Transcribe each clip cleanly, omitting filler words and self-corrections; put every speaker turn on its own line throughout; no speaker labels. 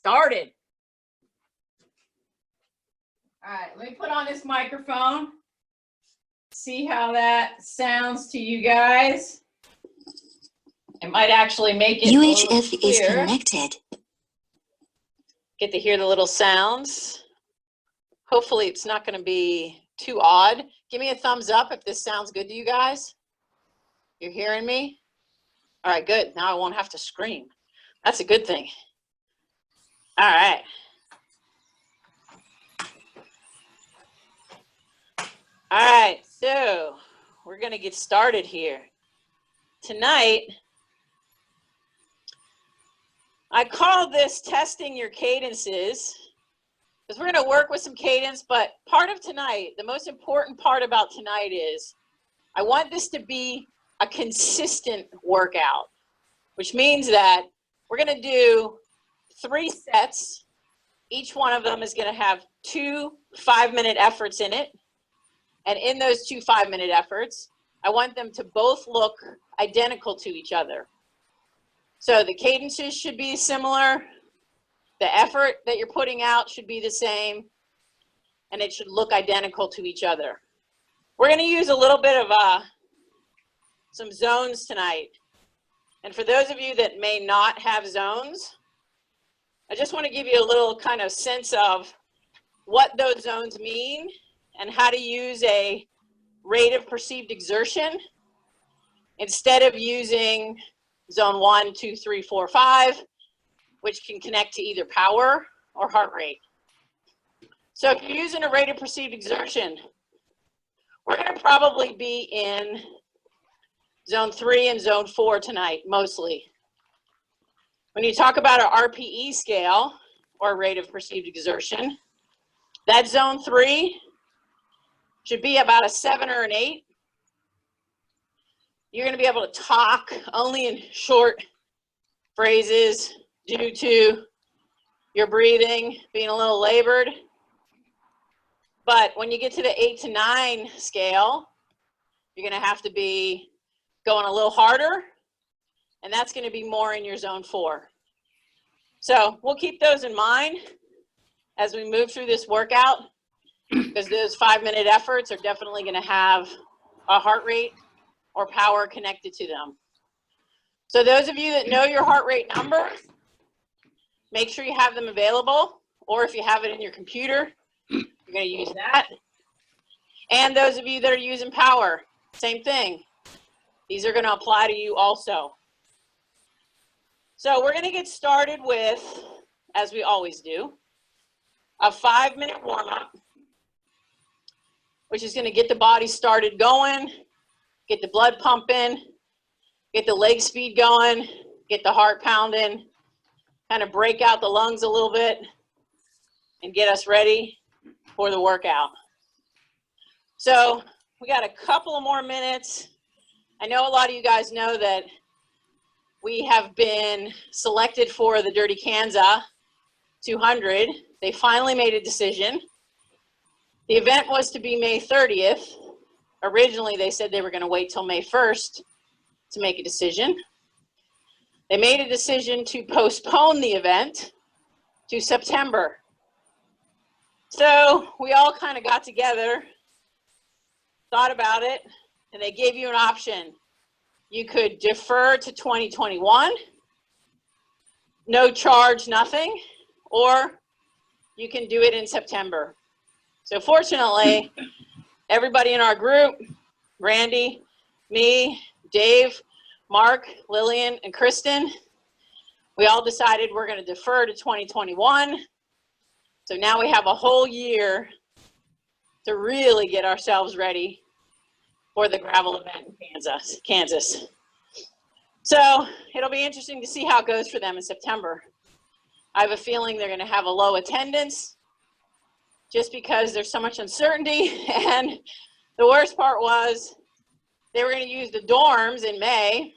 started. All right, let me put on this microphone. See how that sounds to you guys. It might actually make it
UHF is connected.
Get to hear the little sounds. Hopefully it's not going to be too odd. Give me a thumbs up if this sounds good to you guys. You're hearing me? All right, good. Now I won't have to scream. That's a good thing. All right. All right, so we're going to get started here. Tonight, I call this testing your cadences because we're going to work with some cadence, but part of tonight, the most important part about tonight is I want this to be a consistent workout, which means that we're going to do 3 sets. Each one of them is going to have 2 5-minute efforts in it. And in those 2 5-minute efforts, I want them to both look identical to each other. So the cadences should be similar. The effort that you're putting out should be the same. And it should look identical to each other. We're going to use a little bit of some zones tonight. And for those of you that may not have zones, I just want to give you a little kind of sense of what those zones mean and how to use a rate of perceived exertion instead of using zone 1, 2, 3, 4, 5, which can connect to either power or heart rate. So if you're using a rate of perceived exertion, we're going to probably be in zone 3 and zone 4 tonight, mostly. When you talk about an RPE scale, or rate of perceived exertion, that zone 3 should be about a 7 or an 8. You're going to be able to talk only in short phrases due to your breathing being a little labored. But when you get to the 8 to 9 scale, you're going to have to be going a little harder, and that's going to be more in your zone 4. So we'll keep those in mind as we move through this workout, because those 5-minute efforts are definitely going to have a heart rate or power connected to them. So those of you that know your heart rate number, make sure you have them available, or if you have it in your computer, you're going to use that. And those of you that are using power, same thing. These are going to apply to you also. So we're going to get started with, as we always do, a 5-minute warm-up, which is going to get the body started going, get the blood pumping, get the leg speed going, get the heart pounding, kind of break out the lungs a little bit, and get us ready for the workout. So we got a couple of more minutes. I know a lot of you guys know that we have been selected for the Dirty Kansas 200. They finally made a decision. The event was to be May 30th. Originally, they said they were going to wait till May 1st to make a decision. They made a decision to postpone the event to September. So we all kind of got together, thought about it, and they gave you an option. You could defer to 2021, no charge, nothing, or you can do it in September. So fortunately, everybody in our group, Randy, me, Dave, Mark, Lillian, and Kristen, we all decided we're going to defer to 2021. So now we have a whole year to really get ourselves ready for the gravel event in Kansas. So it'll be interesting to see how it goes for them in September. I have a feeling they're going to have a low attendance just because there's so much uncertainty. And the worst part was they were going to use the dorms in May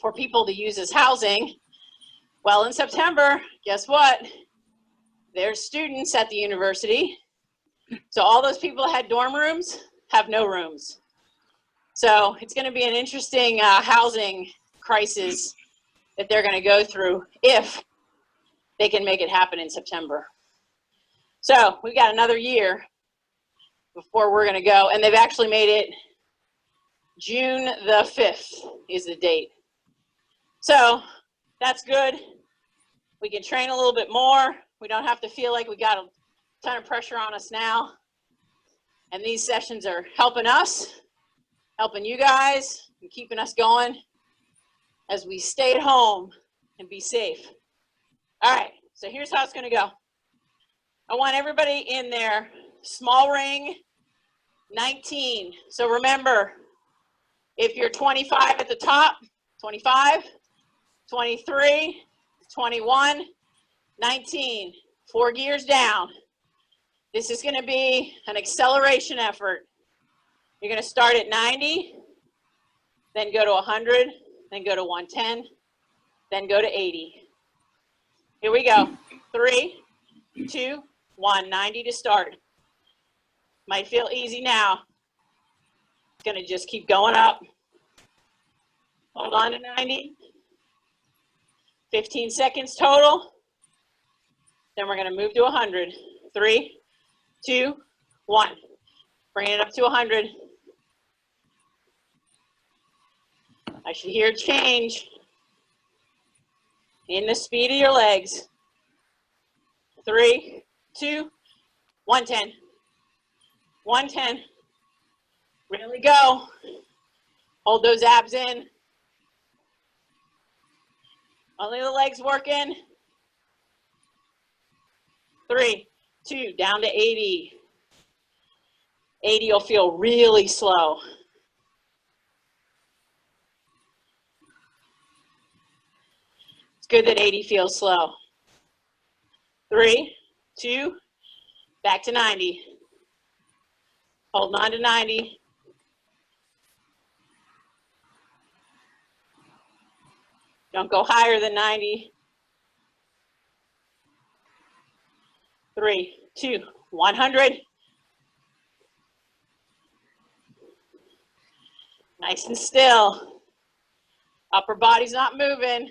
for people to use as housing. Well, in September, guess what? There's students at the university. So all those people that had dorm rooms have no rooms. So it's going to be an interesting housing crisis that they're going to go through if they can make it happen in September. So we've got another year before we're going to go, and they've actually made it June the 5th is the date. So that's good. We can train a little bit more. We don't have to feel like we got a ton of pressure on us now. And these sessions are helping us, helping you guys, and keeping us going as we stay at home and be safe. All right, so here's how it's going to go. I want everybody in there, small ring, 19. So remember, if you're 25 at the top, 25, 23, 21, 19, 4 gears down. This is going to be an acceleration effort. You're going to start at 90, then go to 100, then go to 110, then go to 80. Here we go. 3, 2, 1, 90 to start. Might feel easy now. It's going to just keep going up. Hold on to 90. 15 seconds total. Then we're going to move to 100. 3, 2, 1. Bring it up to 100. I should hear change in the speed of your legs. 3, 2, 110. 110. Really go. Hold those abs in. Only the legs working. 3, 2, down to 80. 80 will feel really slow. It's good that 80 feels slow. 3, 2, back to 90. Hold on to 90. Don't go higher than 90. 3, 2, 100. Nice and still. Upper body's not moving.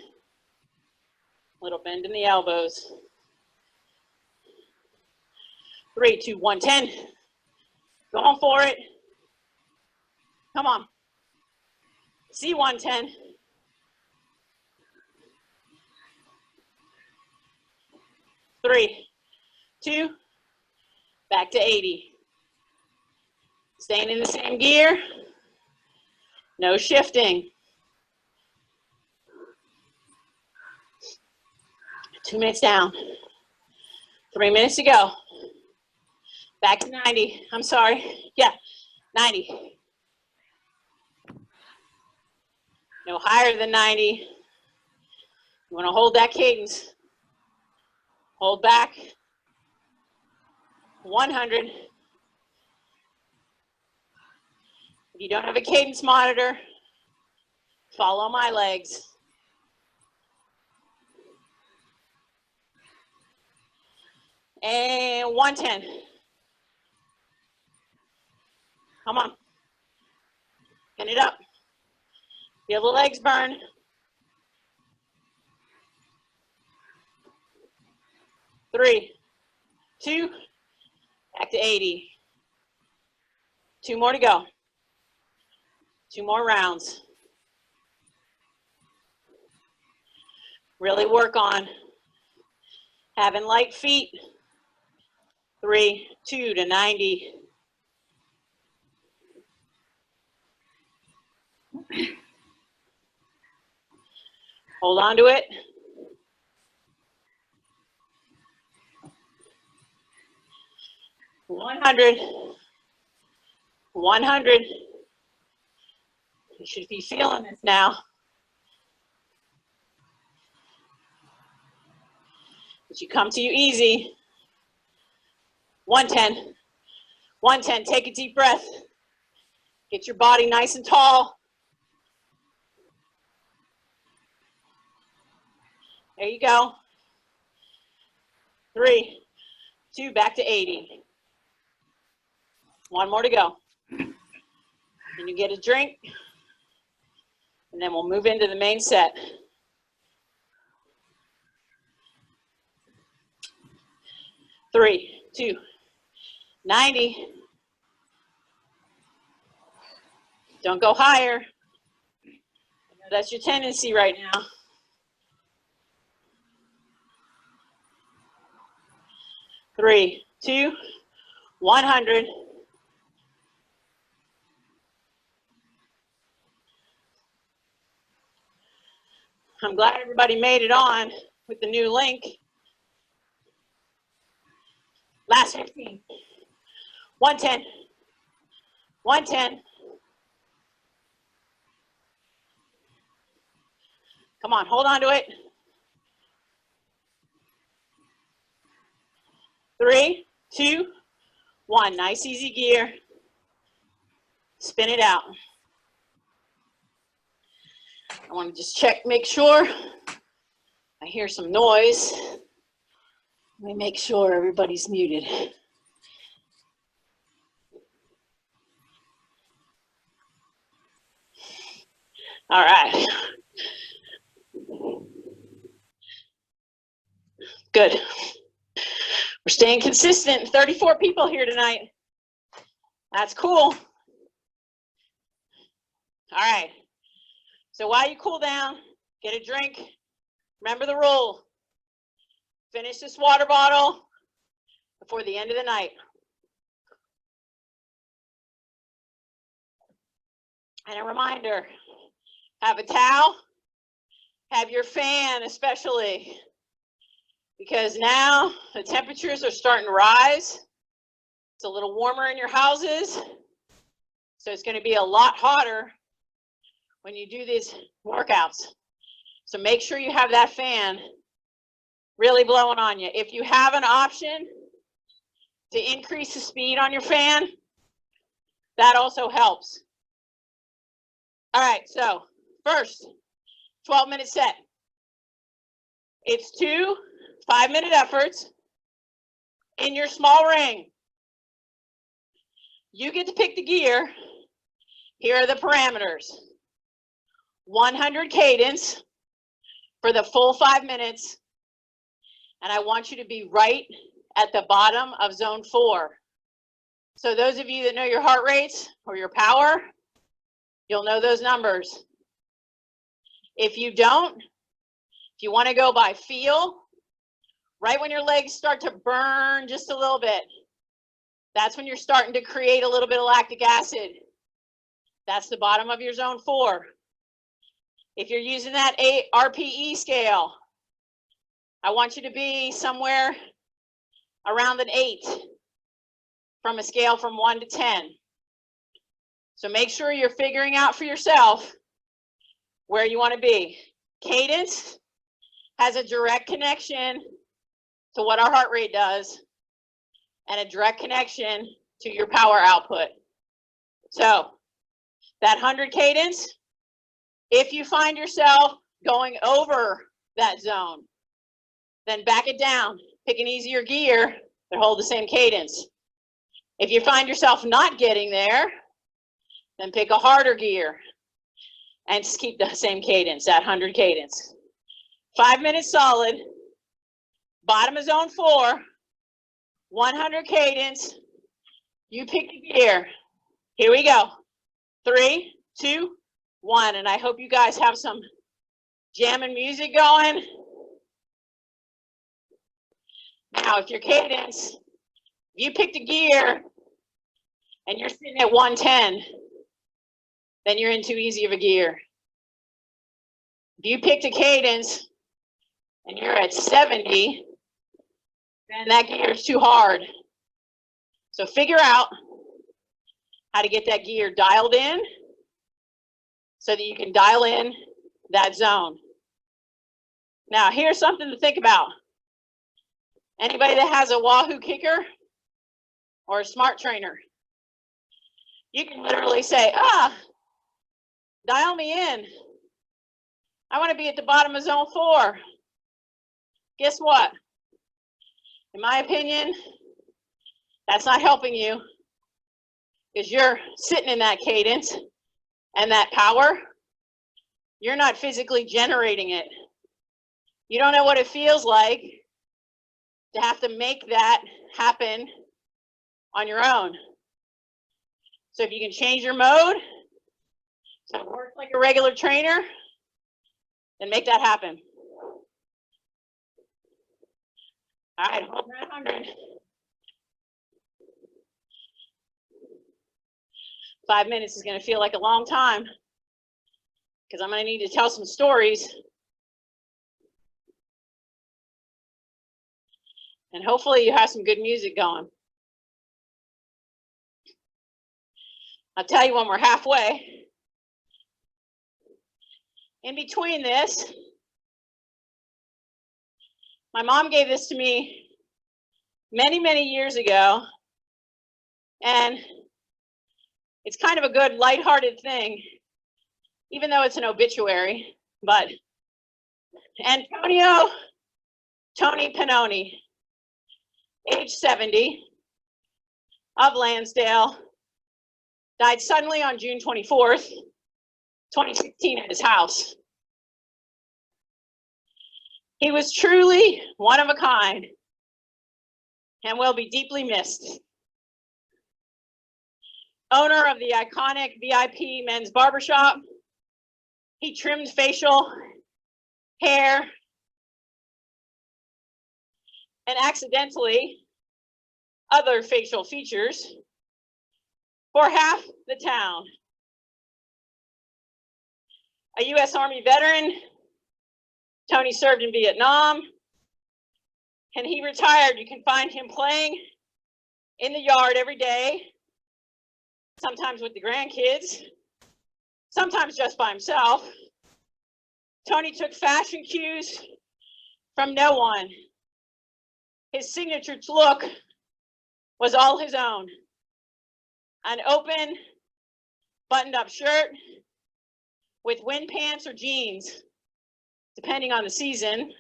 Little bend in the elbows. 3, 2, 110. Going for it. Come on. See 110. 3, 2, back to 80. Staying in the same gear. No shifting. 2 minutes down. 3 minutes to go. Back to 90. I'm sorry. Yeah, 90. No higher than 90. You want to hold that cadence. Hold back. 100. If you don't have a cadence monitor, follow my legs. And 110. Come on. Pin it up. Feel the legs burn. 3, 2, back to 80. 2 more to go. 2 more rounds. Really work on having light feet. 3, 2 to 90. Hold on to it. $100. You should be feeling this now. It should come to you easy. 110. 110. Take a deep breath. Get your body nice and tall. There you go. 3, 2, back to 80. 1 more to go. And you get a drink, and then we'll move into the main set. 3, 2, 90. Don't go higher. That's your tendency right now. Three, 2, 100. I'm glad everybody made it on with the new link. Last 15. 110. 110. Come on, hold on to it. 3, 2, 1. Nice, easy gear. Spin it out. I want to just check, make sure. I hear some noise. Let me make sure everybody's muted. All right. Good. We're staying consistent. 34 people here tonight. That's cool. All right. So while you cool down, get a drink. Remember the rule. Finish this water bottle before the end of the night. And a reminder, have a towel, have your fan especially, because now the temperatures are starting to rise. It's a little warmer in your houses, so it's going to be a lot hotter when you do these workouts. So make sure you have that fan really blowing on you. If you have an option to increase the speed on your fan, that also helps. All right, so first, 12-minute set. It's 2 5-minute efforts in your small ring. You get to pick the gear. Here are the parameters. 100 cadence for the full 5 minutes. And I want you to be right at the bottom of zone 4. So those of you that know your heart rates or your power, you'll know those numbers. If you don't, if you want to go by feel, right when your legs start to burn just a little bit, that's when you're starting to create a little bit of lactic acid. That's the bottom of your zone 4. If you're using that RPE scale, I want you to be somewhere around an 8 from a scale from 1 to 10. So make sure you're figuring out for yourself where you want to be. Cadence has a direct connection to what our heart rate does and a direct connection to your power output. So that 100 cadence, if you find yourself going over that zone, then back it down, pick an easier gear that hold the same cadence. If you find yourself not getting there, then pick a harder gear and just keep the same cadence, that 100 cadence. 5 minutes solid, bottom of zone 4, 100 cadence. You pick the gear. Here we go. 3, 2, 1. And I hope you guys have some jamming music going. Now, if your cadence, if you pick the gear and you're sitting at 110, then you're in too easy of a gear. If you picked a cadence and you're at 70, then that gear is too hard. So figure out how to get that gear dialed in so that you can dial in that zone. Now, here's something to think about. Anybody that has a Wahoo kicker or a smart trainer, you can literally say, dial me in. I want to be at the bottom of zone 4. Guess what? In my opinion, that's not helping you because you're sitting in that cadence and that power. You're not physically generating it. You don't know what it feels like to have to make that happen on your own. So if you can change your mode, so work like a regular trainer, then make that happen. All right, hold that 100. 5 minutes is going to feel like a long time because I'm going to need to tell some stories. And hopefully you have some good music going. I'll tell you when we're halfway. In between this, my mom gave this to me many, many years ago. And it's kind of a good lighthearted thing, even though it's an obituary. But Antonio Tony Pannoni, age 70, of Lansdale, died suddenly on June 24th, 2016 at his house. He was truly one of a kind and will be deeply missed. Owner of the iconic VIP men's barbershop, he trimmed facial hair and accidentally other facial features for half the town. A U.S. Army veteran, Tony served in Vietnam, and he retired. You can find him playing in the yard every day, sometimes with the grandkids, sometimes just by himself. Tony took fashion cues from no one. His signature look was all his own. An open, buttoned-up shirt with wind pants or jeans, depending on the season.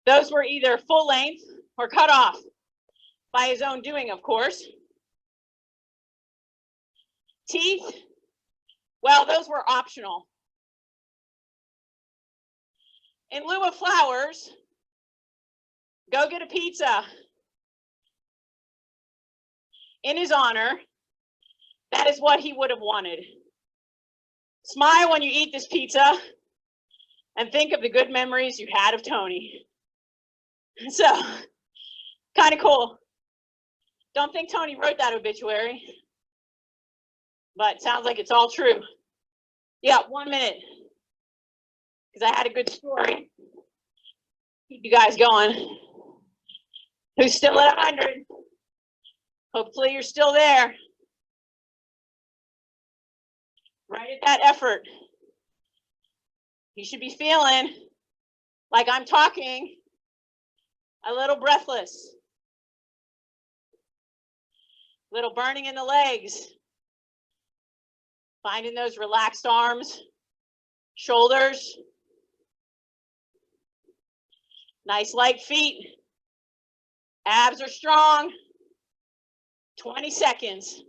Those were either full length or cut off by his own doing, of course. Teeth, well, those were optional. In lieu of flowers, go get a pizza. In his honor, that is what he would have wanted. Smile when you eat this pizza and think of the good memories you had of Tony. So, kind of cool. Don't think Tony wrote that obituary, but sounds like it's all true. Yeah, 1 minute, because I had a good story. Keep you guys going. Who's still at 100? Hopefully you're still there. Right at that effort. You should be feeling like I'm talking, a little breathless, little burning in the legs, finding those relaxed arms, shoulders, nice light feet, abs are strong. 20 seconds.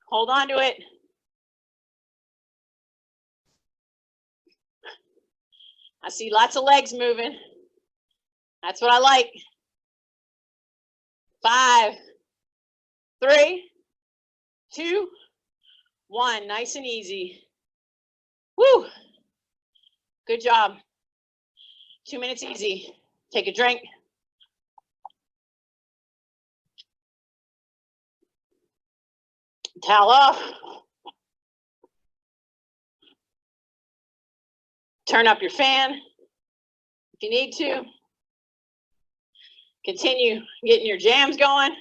Hold on to it. I see lots of legs moving. That's what I like. 5, 3, 2, 1. Nice and easy. Woo! Good job. 2 minutes easy. Take a drink. Towel off. Turn up your fan if you need to. Continue getting your jams going.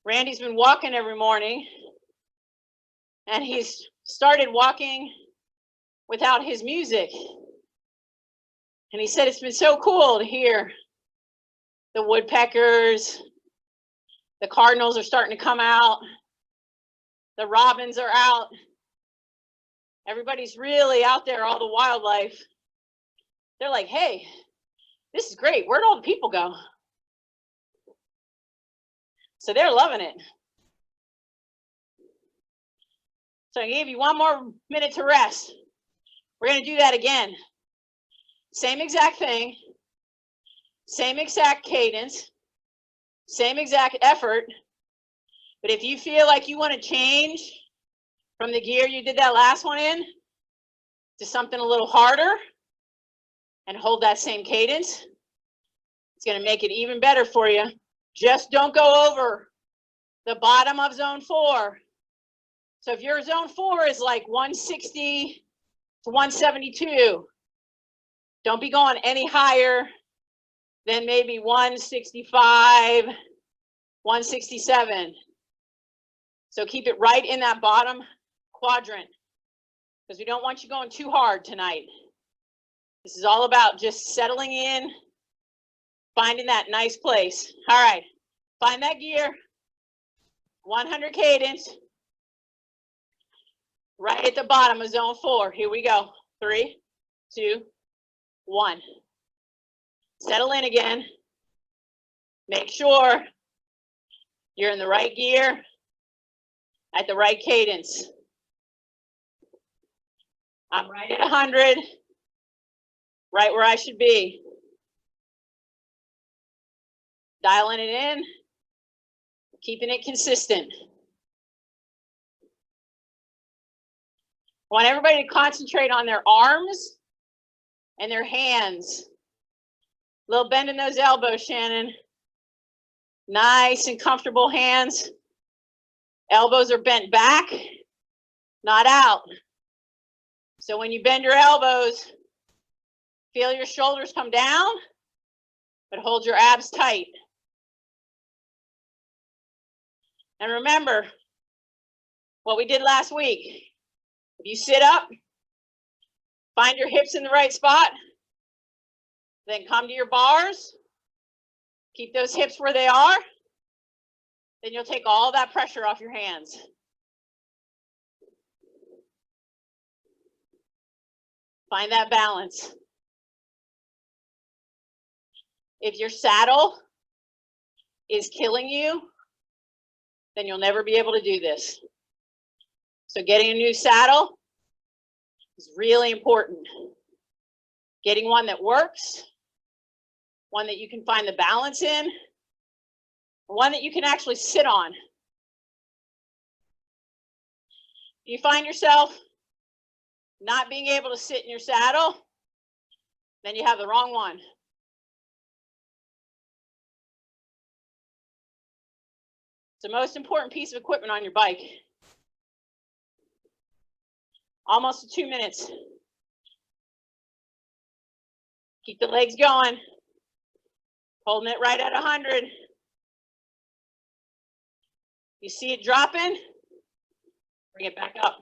Randy's been walking every morning, and he's started walking without his music. And he said it's been so cool to hear the woodpeckers, the cardinals are starting to come out, the robins are out. Everybody's really out there, all the wildlife. They're like, hey, this is great. Where'd all the people go? So they're loving it. So I gave you 1 more minute to rest. We're going to do that again. Same exact thing, same exact cadence, same exact effort. But if you feel like you want to change from the gear you did that last one in to something a little harder and hold that same cadence, it's going to make it even better for you. Just don't go over the bottom of zone 4. So if your zone 4 is like 160 to 172, don't be going any higher than maybe 165, 167. So keep it right in that bottom quadrant because we don't want you going too hard tonight. This is all about just settling in, finding that nice place. All right, find that gear, 100 cadence, right at the bottom of zone 4. Here we go. 3, 2, 1. Settle in again. Make sure you're in the right gear at the right cadence. I'm right at 100, right where I should be. Dialing it in, keeping it consistent. I want everybody to concentrate on their arms and their hands. A little bend in those elbows, Shannon. Nice and comfortable hands. Elbows are bent back, not out. So when you bend your elbows, feel your shoulders come down, but hold your abs tight. And remember what we did last week. If you sit up, find your hips in the right spot, then come to your bars, keep those hips where they are, then you'll take all that pressure off your hands. Find that balance. If your saddle is killing you, then you'll never be able to do this. So getting a new saddle is really important. Getting one that works, one that you can find the balance in, one that you can actually sit on. If you find yourself not being able to sit in your saddle, then you have the wrong one. It's the most important piece of equipment on your bike. Almost 2 minutes. Keep the legs going. Holding it right at 100. You see it dropping? Bring it back up.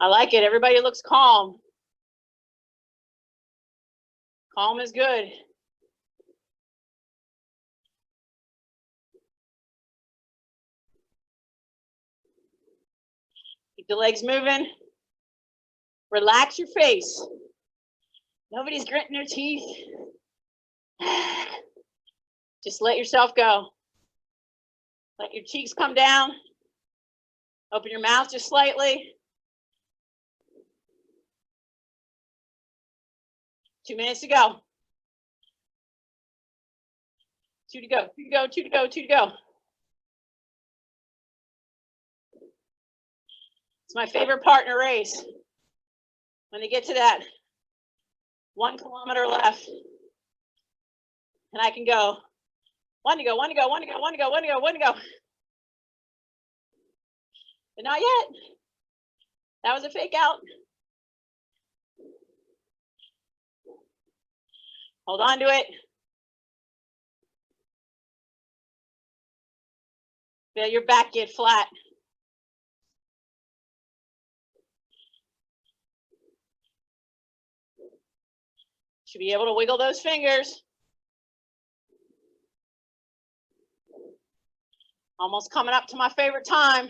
I like it. Everybody looks calm. Calm is good. Keep the legs moving. Relax your face. Nobody's gritting their teeth. Just let yourself go. Let your cheeks come down. Open your mouth just slightly. 2 minutes to go. 2 to go, 2 to go, 2 to go, 2 to go. It's my favorite part in a race. When they get to that 1 kilometer left, and I can go, 1 to go, 1 to go, 1 to go, 1 to go, 1 to go, 1 to go. But not yet. That was a fake out. Hold on to it. Feel your back get flat. Should be able to wiggle those fingers. Almost coming up to my favorite time.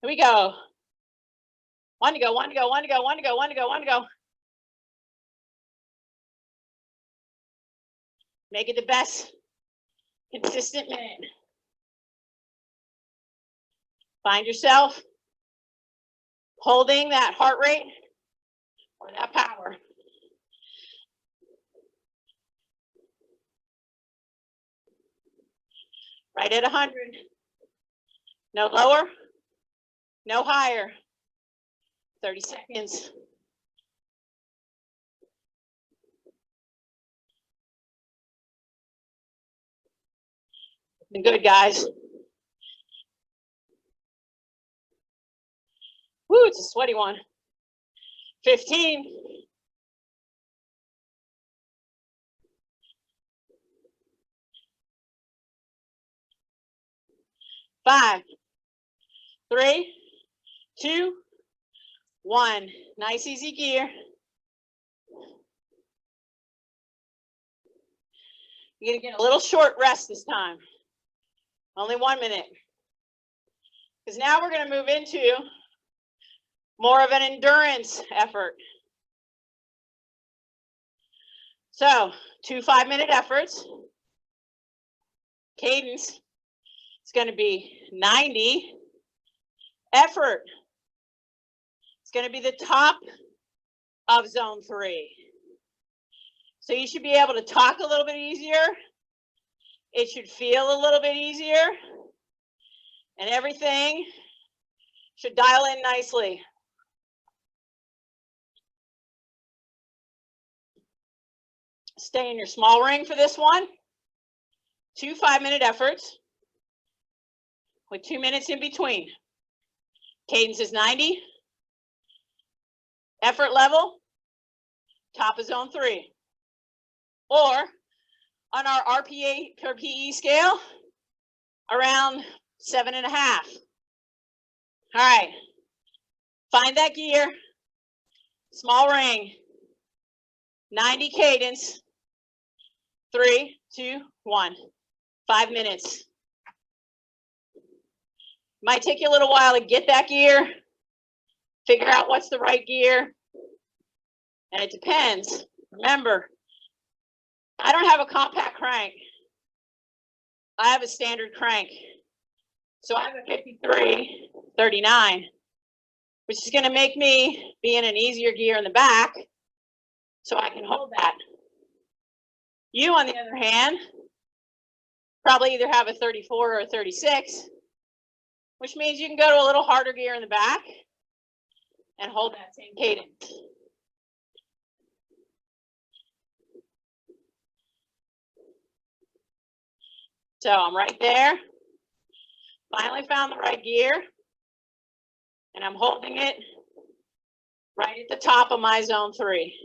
Here we go. One to go, one to go, one to go, one to go, one to go, one to go. Make it the best consistent minute. Find yourself holding that heart rate or that power. Right at 100. No lower, no higher. 30 seconds. Good, guys. Woo, it's a sweaty one. 15. 5, 3, 2, 1. Nice, easy gear. You're going to get a little short rest this time. Only 1 minute. Because now we're going to move into more of an endurance effort. So, 2 5-minute efforts. Cadence is going to be 90. Effort. It's going to be the top of zone 3. So you should be able to talk a little bit easier. It should feel a little bit easier. And everything should dial in nicely. Stay in your small ring for this one. 2 5-minute efforts with 2 minutes in between. Cadence is 90. Effort level, top of zone 3. Or on our RPA per PE scale, around 7.5. All right, find that gear, small ring, 90 cadence, 3, 2, 1, 5 minutes. Might take you a little while to get that gear, figure out what's the right gear, and it depends. Remember, I don't have a compact crank. I have a standard crank. So I have a 5339, which is going to make me be in an easier gear in the back so I can hold that. You, on the other hand, probably either have a 34 or a 36, which means you can go to a little harder gear in the back and hold that same cadence. So I'm right there. Finally found the right gear. And I'm holding it right at the top of my zone 3.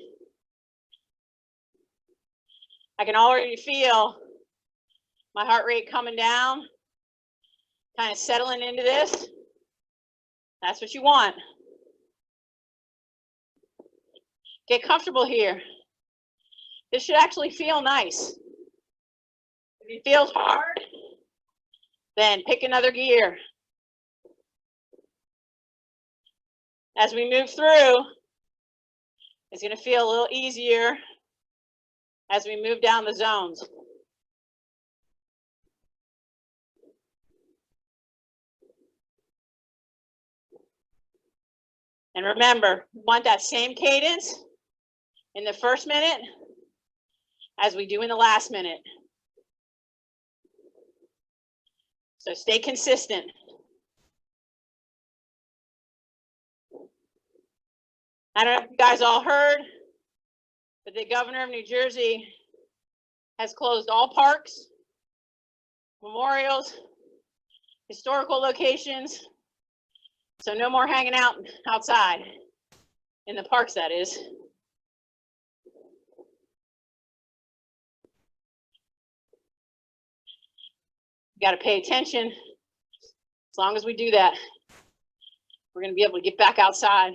I can already feel my heart rate coming down, kind of settling into this. That's what you want. Get comfortable here. This should actually feel nice. If it feels hard, then pick another gear. As we move through, it's going to feel a little easier as we move down the zones. And remember, we want that same cadence in the first minute as we do in the last minute. So stay consistent. I don't know if you guys all heard, but the governor of New Jersey has closed all parks, memorials, historical locations. So no more hanging out outside in the parks, that is. You got to pay attention. As long as we do that, we're going to be able to get back outside.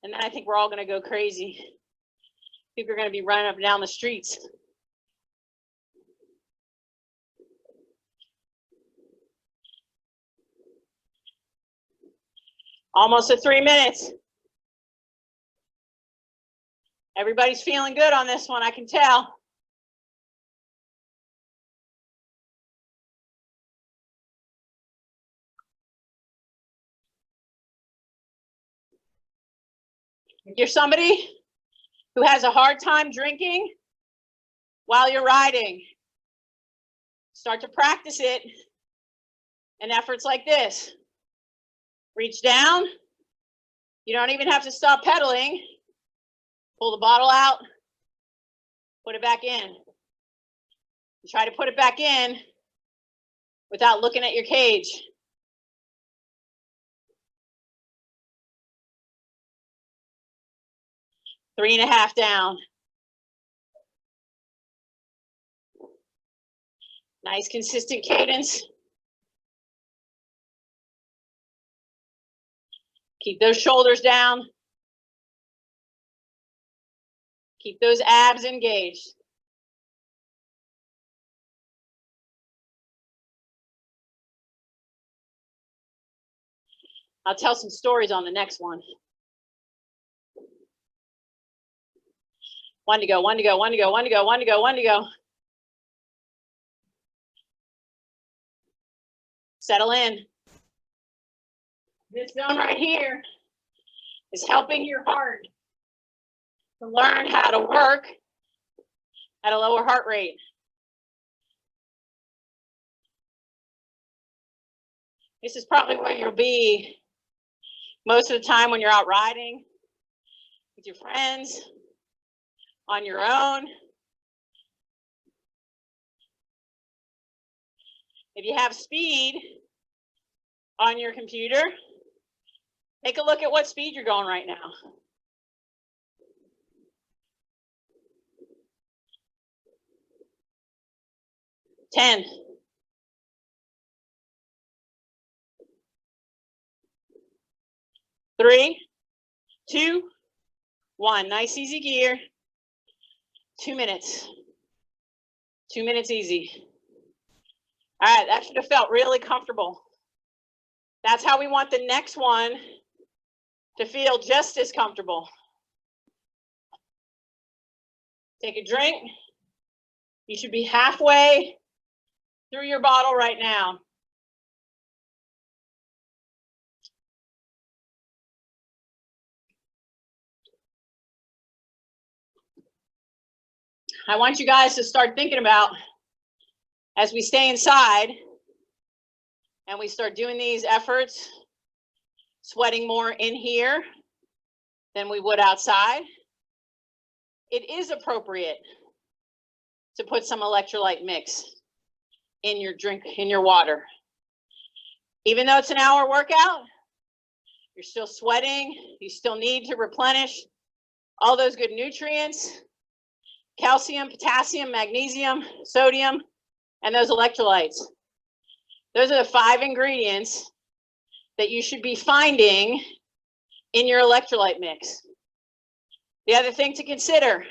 And then I think we're all going to go crazy. People are going to be running up and down the streets. Almost at 3 minutes. Everybody's feeling good on this one, I can tell. If you're somebody who has a hard time drinking while you're riding, start to practice it in efforts like this. Reach down. You don't even have to stop pedaling. Pull the bottle out, put it back in. And try to put it back in without looking at your cage. Three and a half down. Nice consistent cadence. Keep those shoulders down. Keep those abs engaged. I'll tell some stories on the next one. One to go, one to go, one to go, one to go, one to go, one to go. Settle in. This zone right here is helping your heart to learn how to work at a lower heart rate. This is probably where you'll be most of the time when you're out riding with your friends, on your own. If you have speed on your computer, take a look at what speed you're going right now. Ten. 3, 2, 1. Nice easy gear. 2 minutes. 2 minutes easy. All right, that should have felt really comfortable. That's how we want the next one to feel just as comfortable. Take a drink. You should be halfway through your bottle right now. I want you guys to start thinking about, as we stay inside and we start doing these efforts, sweating more in here than we would outside, it is appropriate to put some electrolyte mix in your drink, in your water. Even though it's an hour workout, you're still sweating, you still need to replenish all those good nutrients, calcium, potassium, magnesium, sodium, and those electrolytes. Those are the 5 ingredients that you should be finding in your electrolyte mix. The other thing to consider,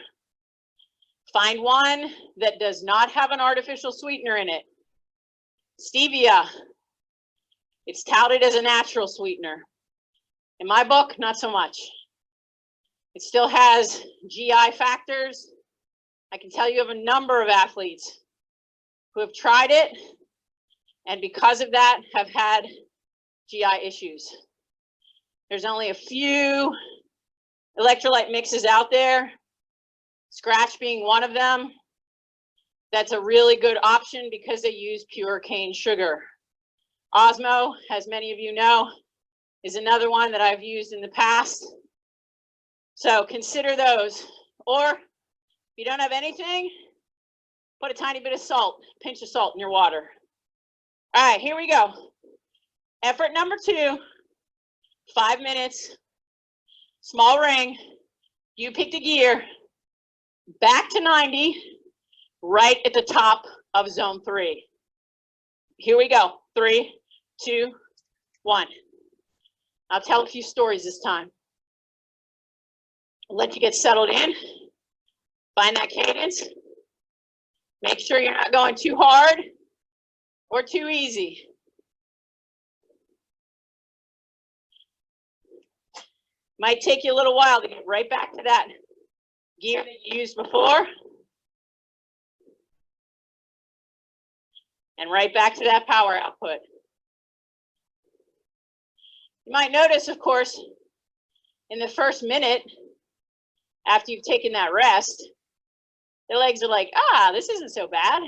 find one that does not have an artificial sweetener in it. Stevia, it's touted as a natural sweetener. In my book, not so much. It still has GI factors. I can tell you of a number of athletes who have tried it and because of that have had GI issues. There's only a few electrolyte mixes out there, Scratch being one of them. That's a really good option because they use pure cane sugar. Osmo, as many of you know, is another one that I've used in the past. So consider those. Or if you don't have anything, put a tiny bit of salt, pinch of salt in your water. All right, here we go. Effort number 2, 5 minutes, small ring. You pick the gear, back to 90, right at the top of zone 3. Here we go. 3, 2, 1. I'll tell a few stories this time. I'll let you get settled in. Find that cadence. Make sure you're not going too hard or too easy. Might take you a little while to get right back to that gear that you used before. And right back to that power output. You might notice, of course, in the first minute, after you've taken that rest, the legs are like, ah, this isn't so bad.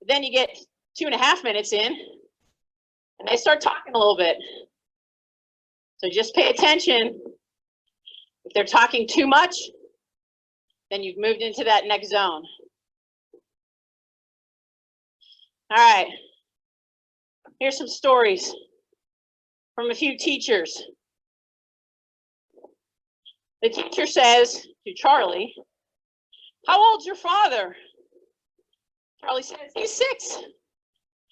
But then you get 2.5 minutes in, and they start talking a little bit. So just pay attention. If they're talking too much, then you've moved into that next zone. All right. Here's some stories from a few teachers. The teacher says to Charlie, "How old's your father?" Charlie says, "He's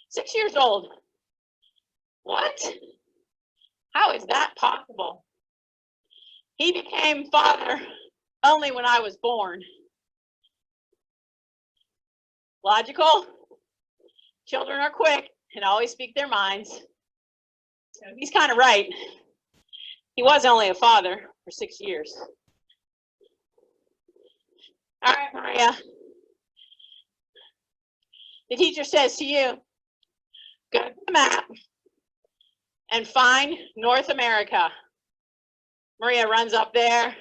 6 years old." "What? How is that possible? He became father only when I was born." Logical? Children are quick and always speak their minds. So he's kind of right. He was only a father for 6 years. All right, Maria. The teacher says to you, go to the map and find North America. Maria runs up there.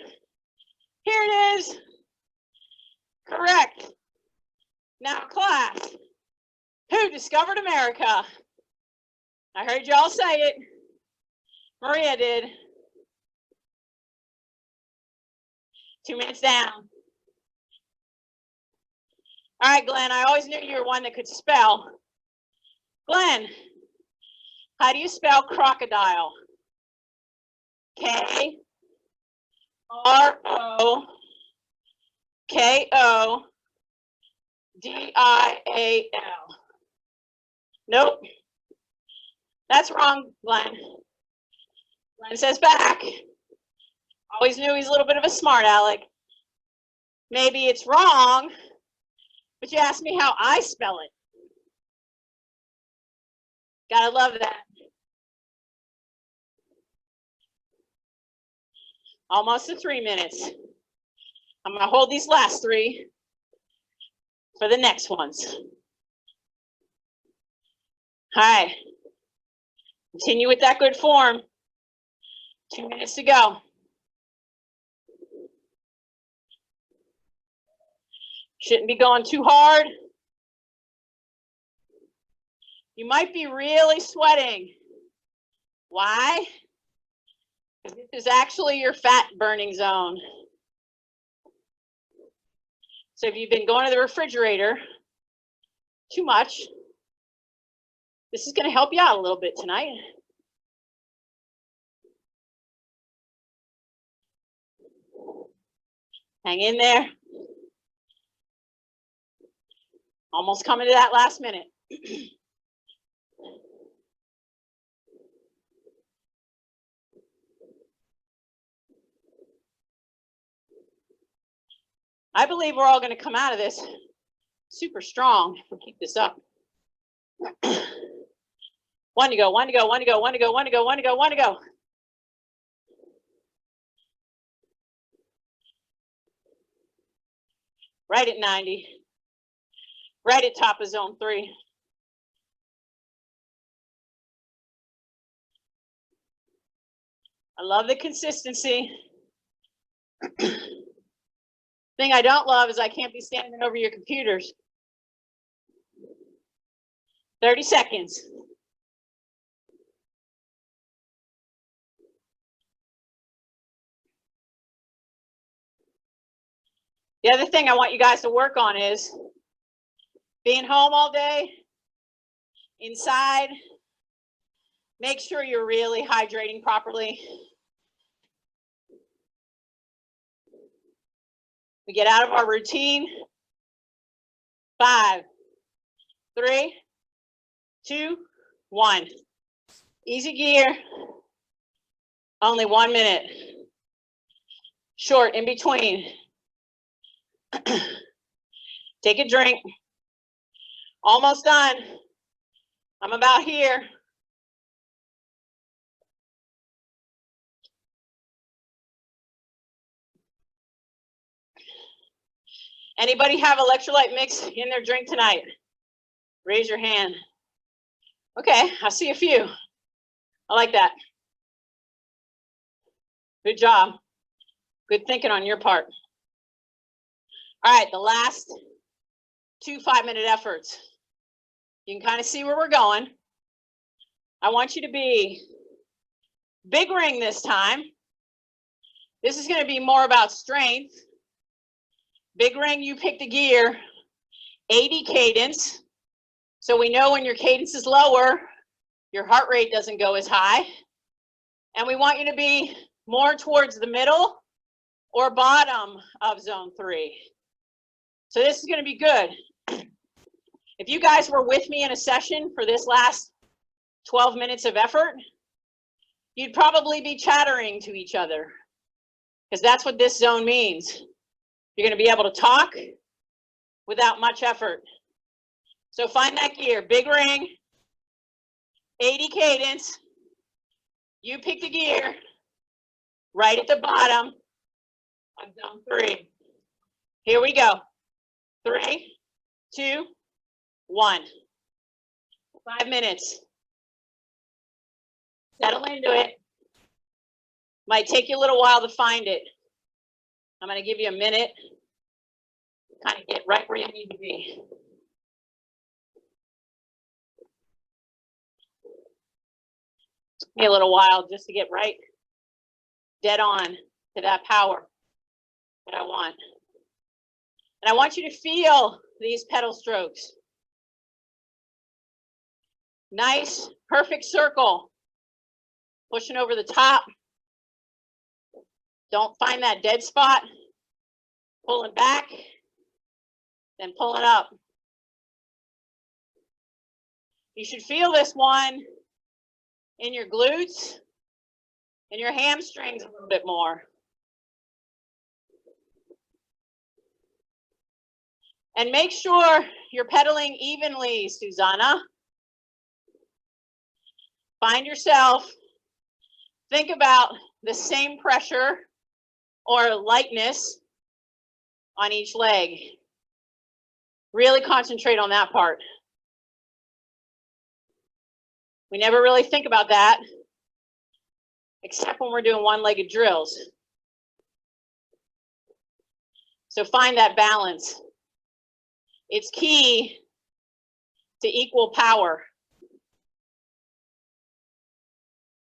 Here it is. Correct. Now, class, who discovered America? I heard y'all say it. Maria did. 2 minutes down. All right, Glenn, I always knew you were one that could spell. Glenn, how do you spell crocodile? K-R-O-K-O-D-I-A-L. Nope. That's wrong, Glenn. Glenn says back. Always knew he's a little bit of a smart aleck. Maybe it's wrong, but you asked me how I spell it. Gotta love that. Almost to 3 minutes. I'm gonna hold these last 3 for the next ones. All right. Continue with that good form. 2 minutes to go. Shouldn't be going too hard. You might be really sweating. Why? Because this is actually your fat burning zone. So if you've been going to the refrigerator too much, this is going to help you out a little bit tonight. Hang in there. Almost coming to that last minute. I believe we're all going to come out of this super strong if we keep this up. 1 to go, 1 to go, 1 to go, 1 to go, 1 to go, 1 to go, 1 to go. Right at 90. Right at top of zone 3. I love the consistency. Thing I don't love is I can't be standing over your computers. 30 seconds. The other thing I want you guys to work on is being home all day, inside. Make sure you're really hydrating properly. We get out of our routine. 5, 3, 2, 1. Easy gear. Only 1 minute. Short in between. Take a drink. Almost done. I'm about here. Anybody have electrolyte mix in their drink tonight? Raise your hand. Okay, I see a few. I like that. Good job. Good thinking on your part. All right, the last 2 5-minute efforts. You can kind of see where we're going. I want you to be big ring this time. This is going to be more about strength. Big ring, you pick the gear. 80 cadence. So we know when your cadence is lower, your heart rate doesn't go as high. And we want you to be more towards the middle or bottom of zone 3. So this is going to be good. If you guys were with me in a session for this last 12 minutes of effort, you'd probably be chattering to each other, because that's what this zone means. You're going to be able to talk without much effort. So find that gear, big ring, 80 cadence. You pick the gear right at the bottom of zone 3. Here we go. 3, 2, 1. 5 minutes. Settle into it. Might take you a little while to find it. I'm going to give you a minute. Kind of get right where you need to be. Took me a little while just to get right dead on to that power that I want. And I want you to feel these pedal strokes. Nice, perfect circle. Pushing over the top. Don't find that dead spot. Pulling back, then pulling up. You should feel this one in your glutes and your hamstrings a little bit more. And make sure you're pedaling evenly, Susanna. Find yourself, think about the same pressure or lightness on each leg. Really concentrate on that part. We never really think about that, except when we're doing one-legged drills. So find that balance. It's key to equal power.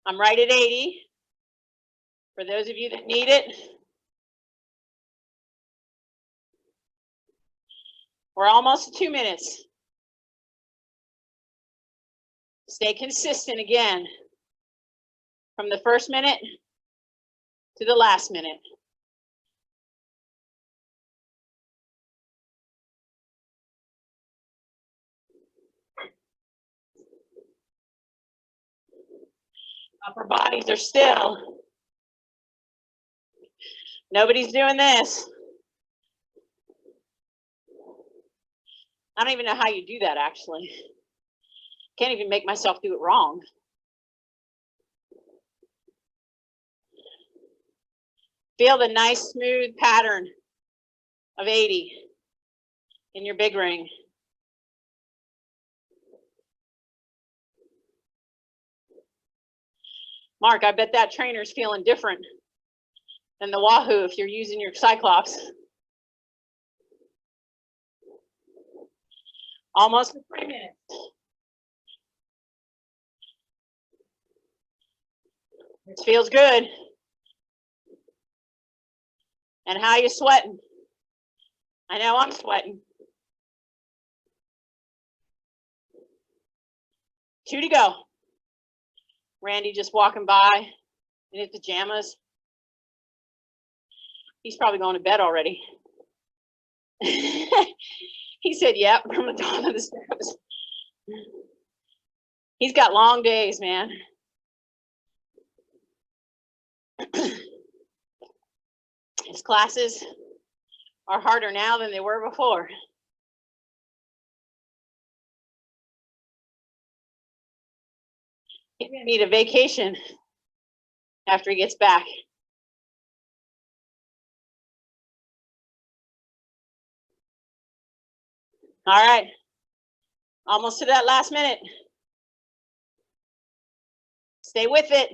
I'm right at 80. For those of you that need it, we're almost at 2 minutes. Stay consistent again, from the first minute to the last minute. Upper bodies are still. Nobody's doing this. I don't even know how you do that, actually. Can't even make myself do it wrong. Feel the nice, smooth pattern of 80 in your big ring. Mark, I bet that trainer's feeling different than the Wahoo if you're using your Cyclops. Almost 3 minutes. This feels good. And how you sweating? I know I'm sweating. 2 to go. Randy just walking by in his pajamas. He's probably going to bed already. He said, yep, from the top of the steps. He's got long days, man. His classes are harder now than they were before. He's gonna need a vacation after he gets back. All right. Almost to that last minute. Stay with it.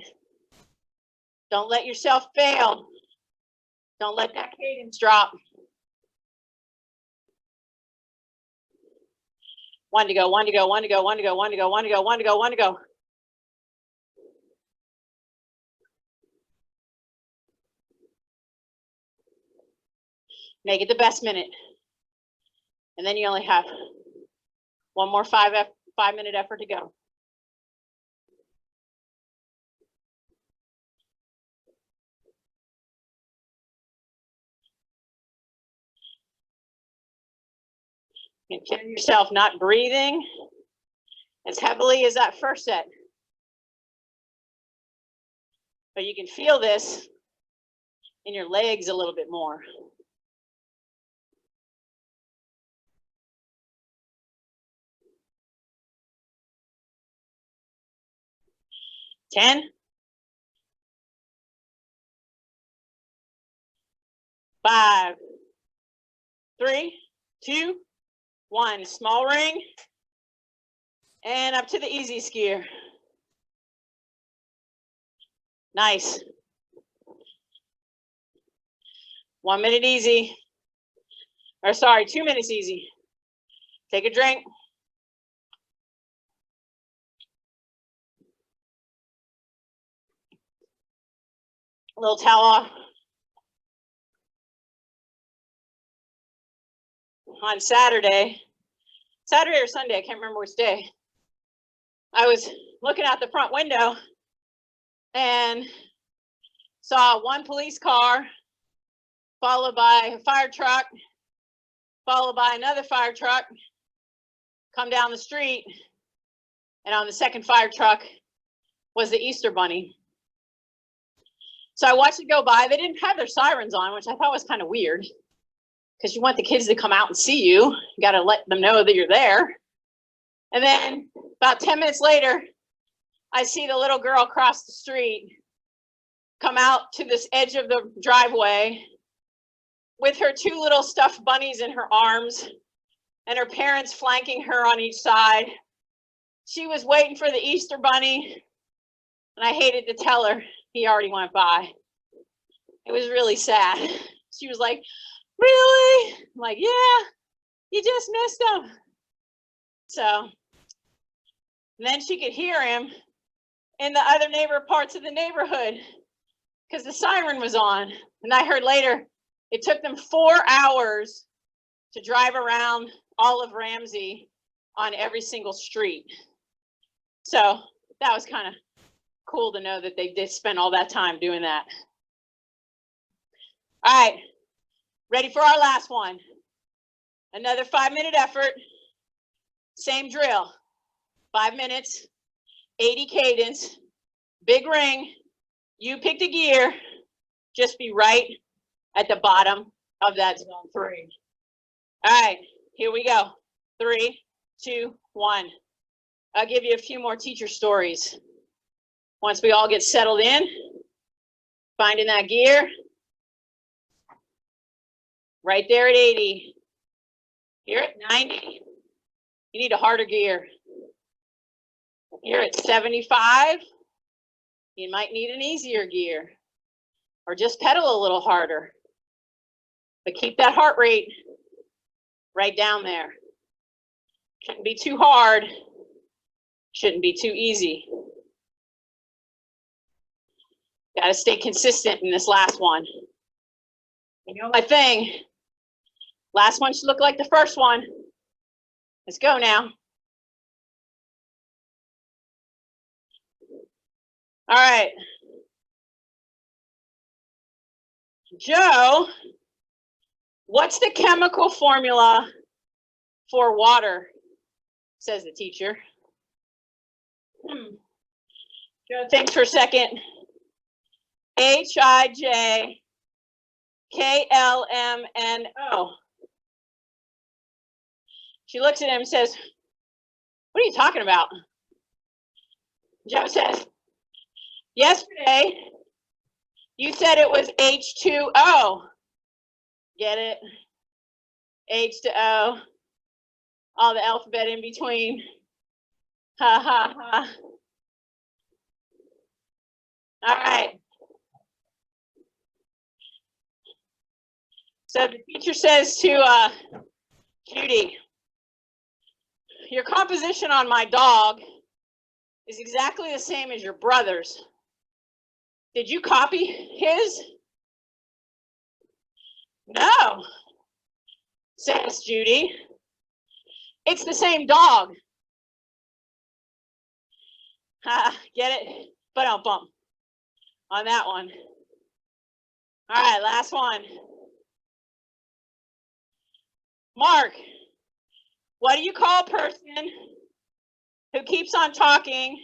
Don't let yourself fail. Don't let that cadence drop. 1 to go, 1 to go, 1 to go, 1 to go, 1 to go, 1 to go, 1 to go, 1 to go. Make it the best minute. And then you only have one more 5-minute effort to go. And feel yourself not breathing as heavily as that first set. But you can feel this in your legs a little bit more. 10. 5, 3, 2, 1. Small ring. And up to the easy skier. Nice. 1 minute easy. Or sorry, 2 minutes easy. Take a drink. A little towel off. On Saturday or Sunday, I can't remember which day, I was looking out the front window and saw one police car followed by a fire truck, followed by another fire truck come down the street, and on the second fire truck was the Easter Bunny. So I watched it go by. They didn't have their sirens on, which I thought was kind of weird, because you want the kids to come out and see you. You got to let them know that you're there. And then about 10 minutes later, I see the little girl across the street come out to this edge of the driveway with her 2 little stuffed bunnies in her arms and her parents flanking her on each side. She was waiting for the Easter Bunny, and I hated to tell her he already went by. It was really sad. She was like, "Really?" I'm like, "Yeah, you just missed him." So then she could hear him in the other parts of the neighborhood because the siren was on. And I heard later, it took them 4 hours to drive around all of Ramsey on every single street. So that was kind of cool to know that they did spend all that time doing that. All right, ready for our last one. Another 5-minute effort. Same drill. 5 minutes, 80 cadence, big ring. You picked a gear. Just be right at the bottom of that zone 3. All right, here we go. 3, 2, 1. I'll give you a few more teacher stories. Once we all get settled in, finding that gear. Right there at 80. Here at 90. You need a harder gear. Here at 75. You might need an easier gear. Or just pedal a little harder. But keep that heart rate right down there. Shouldn't be too hard. Shouldn't be too easy. Got to stay consistent in this last one. You know my thing. Last one should look like the first one. Let's go now. All right. Joe, what's the chemical formula for water? Says the teacher. Joe thinks for a second. HIJKLMNO. She looks at him and says, "What are you talking about?" Joe says, "Yesterday, you said it was H2O. Get it? H to O. all the alphabet in between. Ha ha ha. All right. So the teacher says to Judy, your composition on my dog is exactly the same as your brother's. Did you copy his? No, says Judy. It's the same dog. Get it? Ba-dum-bum on that one. All right, last one. Mark, what do you call a person who keeps on talking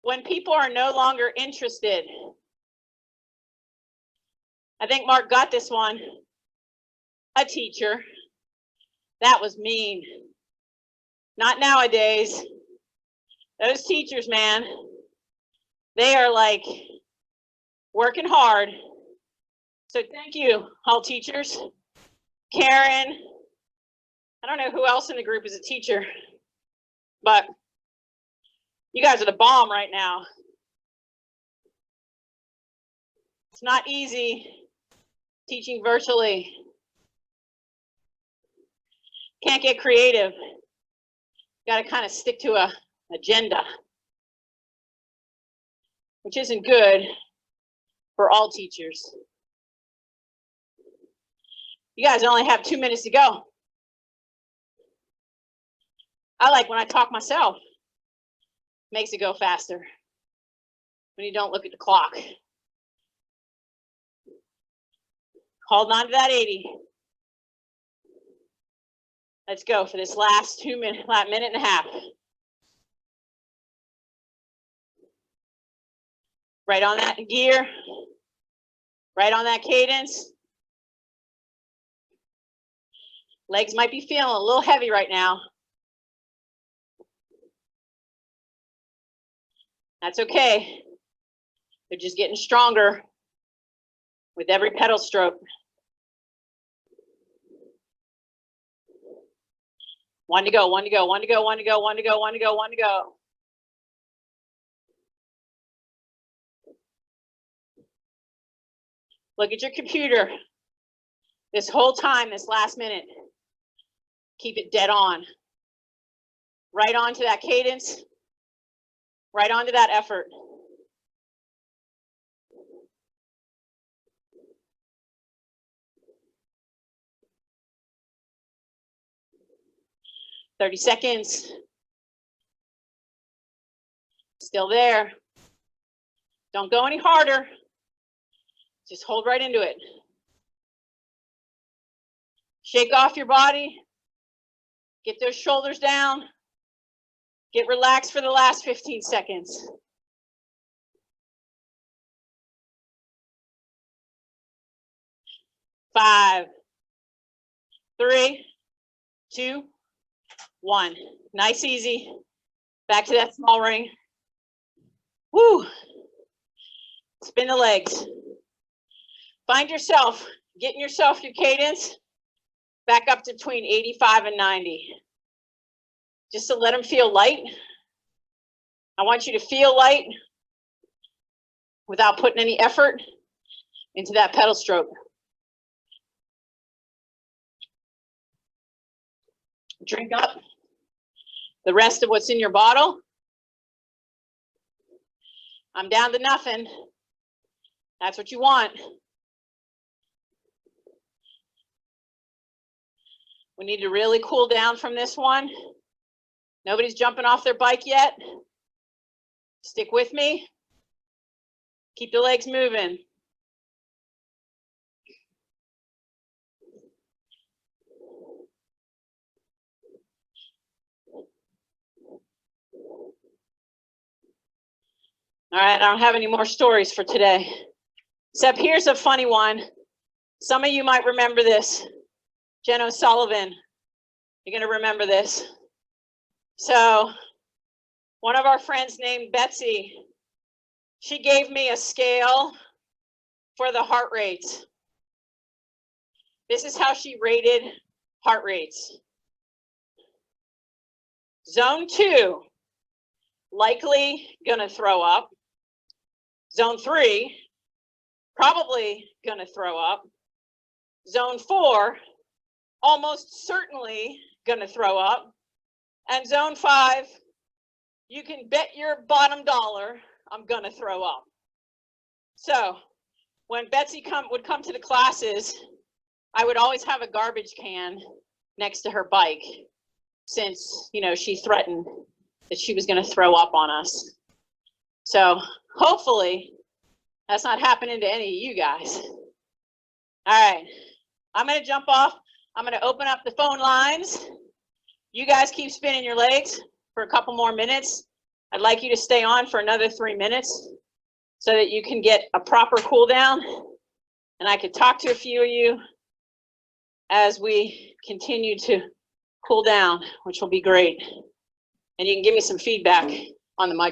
when people are no longer interested? I think Mark got this one. A teacher. That was mean. Not nowadays. Those teachers, man, they are like working hard. So thank you, all teachers. Karen, I don't know who else in the group is a teacher, but you guys are the bomb right now. It's not easy teaching virtually. Can't get creative. Got to kind of stick to an agenda, which isn't good for all teachers. You guys only have 2 minutes to go. I like when I talk myself. Makes it go faster when you don't look at the clock. Hold on to that 80. Let's go for this last minute and a half. Right on that gear. Right on that cadence. Legs might be feeling a little heavy right now. That's okay. They're just getting stronger with every pedal stroke. One to go, one to go, one to go, one to go, one to go, one to go, one to go. Look at your computer. This whole time, this last minute, keep it dead on. Right onto that cadence, right onto that effort. "30 seconds. Still there. Don't go any harder. Just hold right into it. Shake off your body. Get those shoulders down. Get relaxed for the last 15 seconds. Five, 3, 2, 1. Nice, easy. Back to that small ring. Woo. Spin the legs. Find yourself, getting yourself your cadence back up to between 85 and 90. Just to let them feel light. I want you to feel light without putting any effort into that pedal stroke. Drink up the rest of what's in your bottle. I'm down to nothing. That's what you want. We need to really cool down from this one. Nobody's jumping off their bike yet. Stick with me. Keep the legs moving. All right, I don't have any more stories for today. Except here's a funny one. Some of you might remember this. Jen O'Sullivan, you're gonna remember this. So one of our friends named Betsy, she gave me a scale for the heart rates. This is how she rated heart rates. Zone 2, likely gonna throw up. Zone 3, probably gonna throw up. Zone 4, almost certainly gonna throw up. And zone 5, you can bet your bottom dollar I'm gonna throw up. So when Betsy would come to the classes, I would always have a garbage can next to her bike, since, you know, she threatened that she was gonna throw up on us. So hopefully that's not happening to any of you guys. All right, I'm gonna jump off. I'm gonna open up the phone lines. You guys keep spinning your legs for a couple more minutes. I'd like you to stay on for another 3 minutes so that you can get a proper cool down, and I could talk to a few of you as we continue to cool down, which will be great. And you can give me some feedback on the mic.